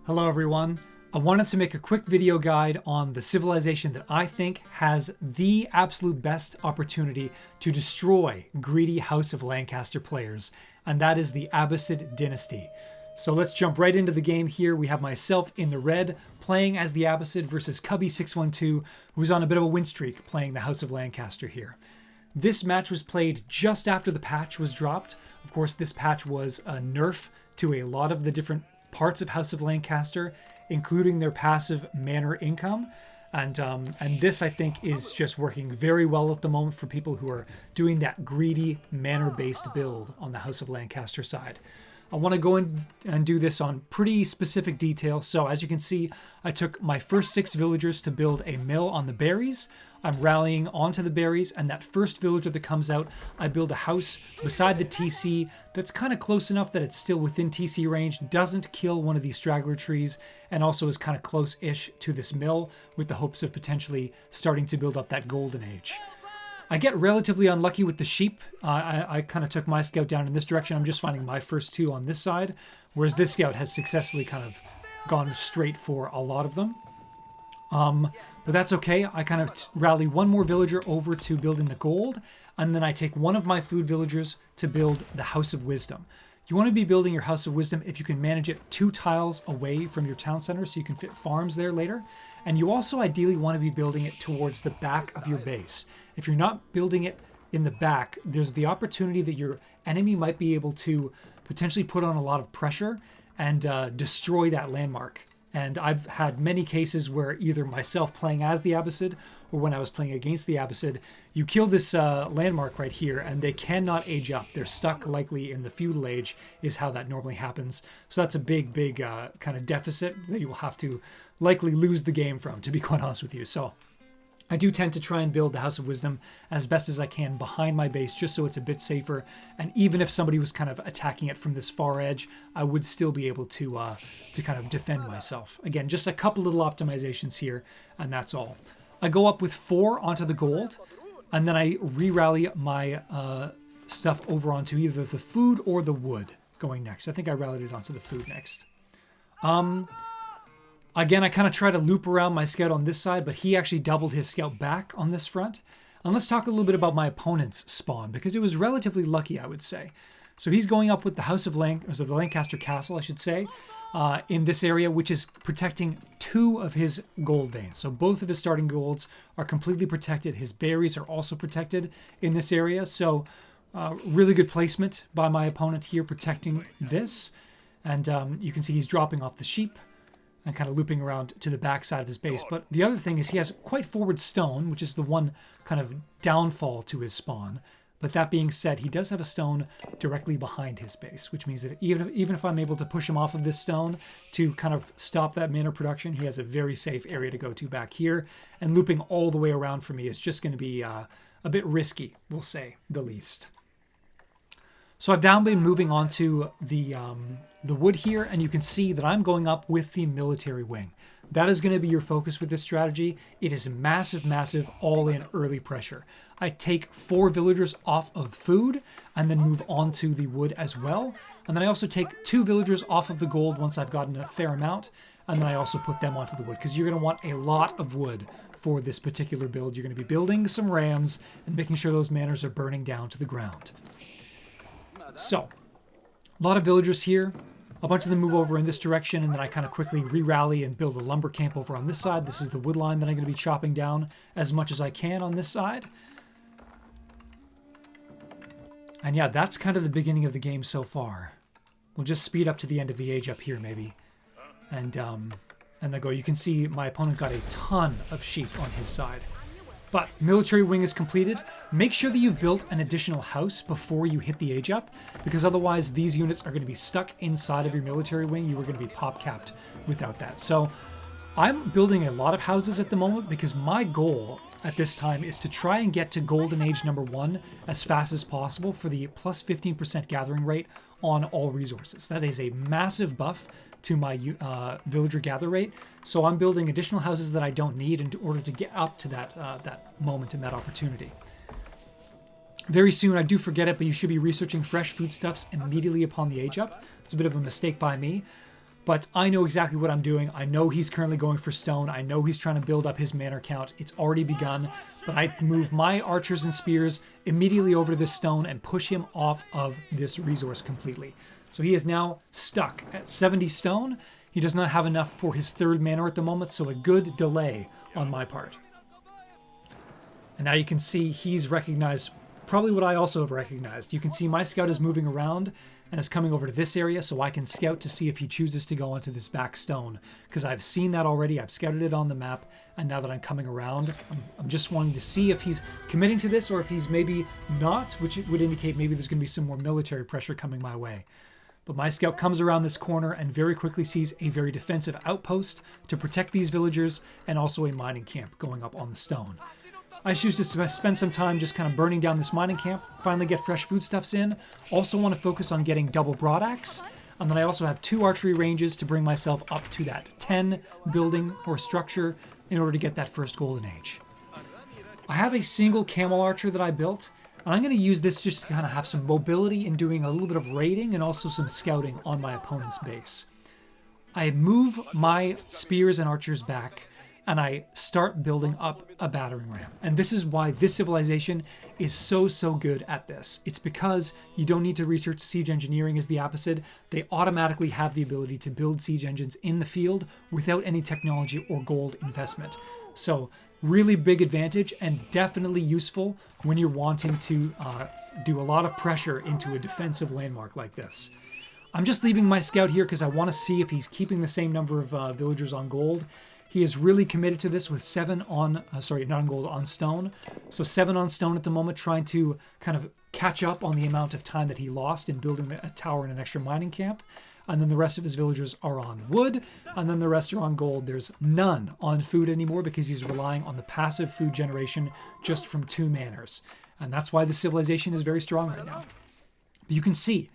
Hello everyone. I wanted to make a quick video guide on the civilization that I think has the absolute best opportunity to destroy greedy House of Lancaster players, and that is the Abbasid dynasty. So let's jump right into the game here. We have myself in the red playing as the Abbasid versus Cubby612, who's on a bit of a win streak playing the House of Lancaster here. This match was played just after the patch was dropped. Of course, this patch was a nerf to a lot of the different parts of House of Lancaster, including their passive manor income. And this, I think, is just working very well at the moment for people who are doing that greedy manor-based build on the House of Lancaster side. I want to go in and do this on pretty specific detail. So as you can see, I took my first 6 villagers to build a mill on the berries. I'm rallying onto the berries, and that first villager that comes out, I build a house beside the TC that's kind of close enough that it's still within TC range, doesn't kill one of these straggler trees, and also is kind of close-ish to this mill with the hopes of potentially starting to build up that golden age. I get relatively unlucky with the sheep. I kind of took my scout down in this direction. I'm just finding my first 2 on this side, whereas this scout has successfully kind of gone straight for a lot of them. But that's okay. I kind of rally one more villager over to building the gold, and then I take one of my food villagers to build the House of Wisdom. You want to be building your House of Wisdom if you can manage it 2 tiles away from your town center so you can fit farms there later. And you also ideally want to be building it towards the back of your base. If you're not building it in the back, there's the opportunity that your enemy might be able to potentially put on a lot of pressure and destroy that landmark. And I've had many cases where either myself playing as the Abbasid or when I was playing against the Abbasid, you kill this landmark right here and they cannot age up. They're stuck likely in the feudal age is how that normally happens. So that's a big kind of deficit that you will have to likely lose the game from, to be quite honest with you. So I do tend to try and build the House of Wisdom as best as I can behind my base, just so it's a bit safer. And even if somebody was kind of attacking it from this far edge, I would still be able to kind of defend myself. Again, just a couple little optimizations here, and that's all. I go up with 4 onto the gold, and then I re-rally my stuff over onto either the food or the wood going next. I think I rallied it onto the food next. Again, I kind of try to loop around my scout on this side, but he actually doubled his scout back on this front. And let's talk a little bit about my opponent's spawn, because it was relatively lucky, I would say. So he's going up with the House of the Lancaster Castle, I should say, in this area, which is protecting 2 of his gold veins. So both of his starting golds are completely protected. His berries are also protected in this area. So really good placement by my opponent here, protecting this. And you can see he's dropping off the sheep and kind of looping around to the back side of his base. But the other thing is he has quite forward stone, which is the one kind of downfall to his spawn. But that being said, he does have a stone directly behind his base, which means that even if I'm able to push him off of this stone to kind of stop that manor production, he has a very safe area to go to back here. And looping all the way around for me is just going to be a bit risky, we'll say the least. So I've now been moving on to the wood here, and you can see that I'm going up with the military wing. That is going to be your focus with this strategy. It is massive, all-in early pressure. I take 4 villagers off of food and then move on to the wood as well. And then I also take 2 villagers off of the gold once I've gotten a fair amount. And then I also put them onto the wood, because you're going to want a lot of wood for this particular build. You're going to be building some rams and making sure those manors are burning down to the ground. So, a lot of villagers here. A bunch of them move over in this direction, and then I kind of quickly re-rally and build a lumber camp over on this side. This is the wood line that I'm going to be chopping down as much as I can on this side. And yeah, that's kind of the beginning of the game so far. We'll just speed up to the end of the age up here, maybe. And then go. You can see my opponent got a ton of sheep on his side. But military wing is completed. Make sure that you've built an additional house before you hit the age up, because otherwise these units are going to be stuck inside of your military wing. You are going to be pop capped without that. So I'm building a lot of houses at the moment because my goal at this time is to try and get to golden age number 1 as fast as possible for the plus 15% gathering rate on all resources. That is a massive buff to my villager gather rate. So I'm building additional houses that I don't need in order to get up to that moment and that opportunity. Very soon, I do forget it, but you should be researching fresh foodstuffs immediately upon the age up. It's a bit of a mistake by me. But I know exactly what I'm doing. I know he's currently going for stone. I know he's trying to build up his manor count. It's already begun. But I move my archers and spears immediately over to this stone and push him off of this resource completely. So he is now stuck at 70 stone. He does not have enough for his third manor at the moment, so a good delay on my part. And now you can see he's recognized probably what I also have recognized. You can see my scout is moving around and is coming over to this area, so I can scout to see if he chooses to go onto this back stone, because I've seen that already. I've scouted it on the map, and now that I'm coming around, I'm just wanting to see if he's committing to this or if he's maybe not, which would indicate maybe there's going to be some more military pressure coming my way. But my scout comes around this corner and very quickly sees a very defensive outpost to protect these villagers and also a mining camp going up on the stone. I choose to spend some time just kind of burning down this mining camp, finally get fresh foodstuffs in. Also want to focus on getting double broadaxe. And then I also have 2 archery ranges to bring myself up to that 10 building or structure in order to get that first golden age. I have a single camel archer that I built, and I'm going to use this just to kind of have some mobility in doing a little bit of raiding and also some scouting on my opponent's base. I move my spears and archers back, and I start building up a battering ram. And this is why this civilization is so good at this. It's because you don't need to research siege engineering as the Abbasid. They automatically have the ability to build siege engines in the field without any technology or gold investment. So really big advantage, and definitely useful when you're wanting to do a lot of pressure into a defensive landmark like this. I'm just leaving my scout here because I want to see if he's keeping the same number of villagers on gold. He is really committed to this with 7 on, not on gold, on stone. So 7 on stone at the moment, trying to kind of catch up on the amount of time that he lost in building a tower and an extra mining camp. And then the rest of his villagers are on wood, and then the rest are on gold. There's none on food anymore because he's relying on the passive food generation just from 2 manors. And that's why the civilization is very strong right now. But you can see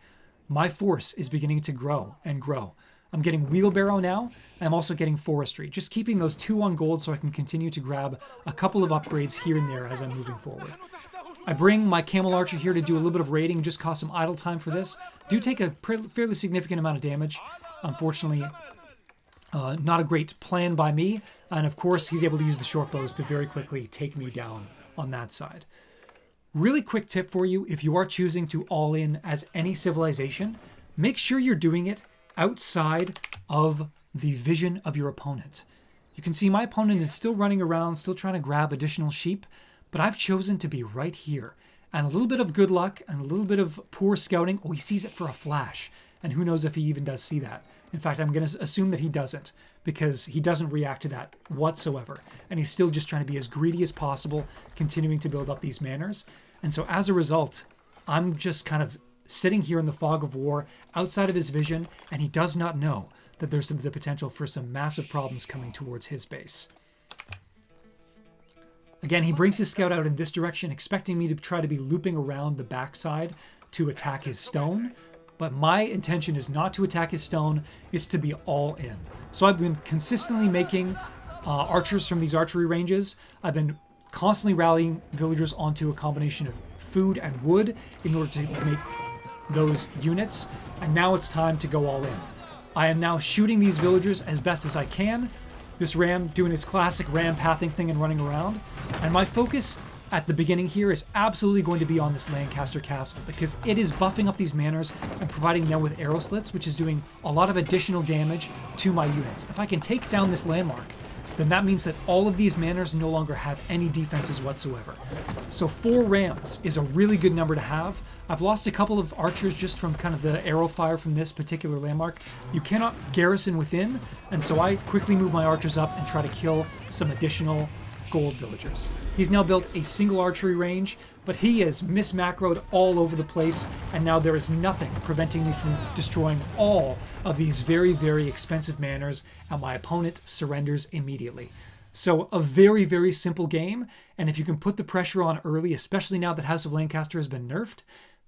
my force is beginning to grow and grow. I'm getting wheelbarrow now. I'm also getting forestry, just keeping those 2 on gold so I can continue to grab a couple of upgrades here and there as I'm moving forward. I bring my camel archer here to do a little bit of raiding, just cause some idle time for this. Do take a fairly significant amount of damage. Unfortunately, not a great plan by me. And of course, he's able to use the short bows to very quickly take me down on that side. Really quick tip for you, if you are choosing to all in as any civilization, make sure you're doing it outside of the vision of your opponent. You can see my opponent is still running around, still trying to grab additional sheep, but I've chosen to be right here. And a little bit of good luck and a little bit of poor scouting. Oh, he sees it for a flash. And who knows if he even does see that. In fact, I'm going to assume that he doesn't, because he doesn't react to that whatsoever. And he's still just trying to be as greedy as possible, continuing to build up these manors. And so as a result, I'm just kind of sitting here in the fog of war outside of his vision, and he does not know that there's the potential for some massive problems coming towards his base. Again, he brings his scout out in this direction, expecting me to try to be looping around the backside to attack his stone. But my intention is not to attack his stone, it's to be all in. So I've been consistently making archers from these archery ranges. I've been constantly rallying villagers onto a combination of food and wood in order to make those units. And now it's time to go all in. I am now shooting these villagers as best as I can. This ram doing its classic ram pathing thing and running around. And my focus at the beginning here is absolutely going to be on this Lancaster castle, because it is buffing up these manors and providing them with arrow slits, which is doing a lot of additional damage to my units. If I can take down this landmark, then that means that all of these manors no longer have any defenses whatsoever. So 4 rams is a really good number to have. I've lost a couple of archers just from kind of the arrow fire from this particular landmark. You cannot garrison within, and so I quickly move my archers up and try to kill some additional gold villagers. He's now built a single archery range, but he is mismacroed all over the place, and now there is nothing preventing me from destroying all of these very, very expensive manors, and my opponent surrenders immediately. So a very, very simple game, and if you can put the pressure on early, especially now that House of Lancaster has been nerfed,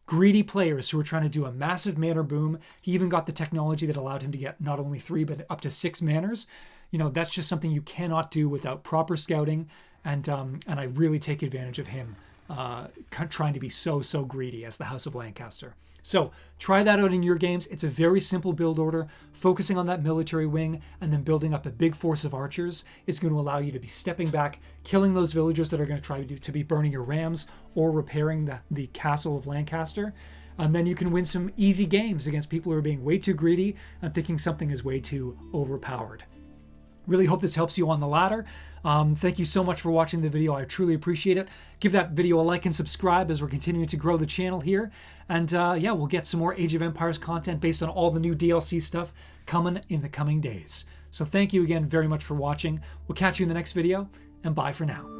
greedy players who are trying to do a massive manor boom, he even got the technology that allowed him to get not only 3, but up to 6 manors. You know, that's just something you cannot do without proper scouting, and I really take advantage of him trying to be so greedy as the House of Lancaster. So try that out in your games. It's a very simple build order. Focusing on that military wing and then building up a big force of archers is going to allow you to be stepping back, killing those villagers that are going to try to be burning your rams or repairing the castle of Lancaster. And then you can win some easy games against people who are being way too greedy and thinking something is way too overpowered. Really hope this helps you on the ladder. Thank you so much for watching the video. I truly appreciate it. Give that video a like and subscribe as we're continuing to grow the channel here. And yeah, we'll get some more Age of Empires content based on all the new DLC stuff coming in the coming days. So thank you again very much for watching. We'll catch you in the next video, and bye for now.